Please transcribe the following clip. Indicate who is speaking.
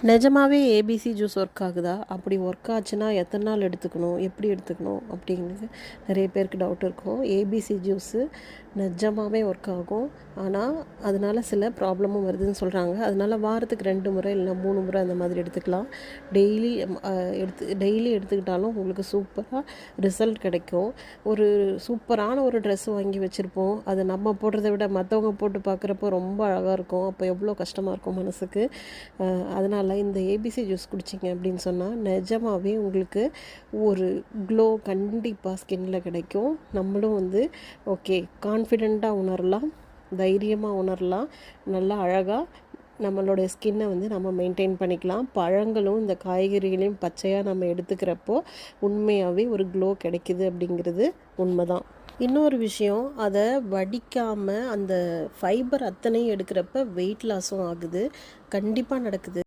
Speaker 1: நிஜமாவே ABC juice work ஆகுதா? அப்படி ஒர்க் ஆச்சுன்னா எத்தனை நாள் எடுத்துக்கணும்? எப்படி எடுத்துக்கணும்? அப்படிங்கிறது நிறைய பேருக்கு டவுட் இருக்கும். ஏபிசி ஜூஸு நிஜமாவே ஒர்க் ஆகும். ஆனால் அதனால் சில ப்ராப்ளமும் வருதுன்னு சொல்கிறாங்க. அதனால் வாரத்துக்கு 2 முறை இல்லைனா 3 முறை அந்த மாதிரி எடுத்துக்கலாம். டெய்லி எடுத்துக்கிட்டாலும் உங்களுக்கு சூப்பராக ரிசல்ட் கிடைக்கும். ஒரு சூப்பரான ஒரு ட்ரெஸ் வாங்கி வச்சுருப்போம். அதை நம்ம போடுறத விட மற்றவங்க போட்டு பார்க்குறப்போ ரொம்ப அழகாக இருக்கும். அப்போ எவ்வளோ கஷ்டமாக இருக்கும் மனசுக்கு. அதனால் இந்த ஏபிசி ஜூஸ் குடிச்சிங்க அப்படின்னு சொன்னால் நிஜமாகவே உங்களுக்கு ஒரு க்ளோ கண்டிப்பாக ஸ்கின்ல கிடைக்கும். நம்மளும் ஓகே கான்ஃபிடெண்ட்டாக உணரலாம், தைரியமாக உணரலாம், நல்லா அழகாக நம்மளுடைய ஸ்கின்னை நம்ம மெயின்டைன் பண்ணிக்கலாம். பழங்களும் இந்த காய்கறிகளையும் பச்சையாக நம்ம எடுத்துக்கிறப்போ உண்மையாகவே ஒரு க்ளோ கிடைக்கிது அப்படிங்கிறது உண்மைதான். இன்னொரு விஷயம், அதை வடிக்காமல் அந்த ஃபைபர் அத்தனையும் எடுக்கிறப்ப வெயிட் லாஸும் ஆகுது. கண்டிப்பாக நடக்குது.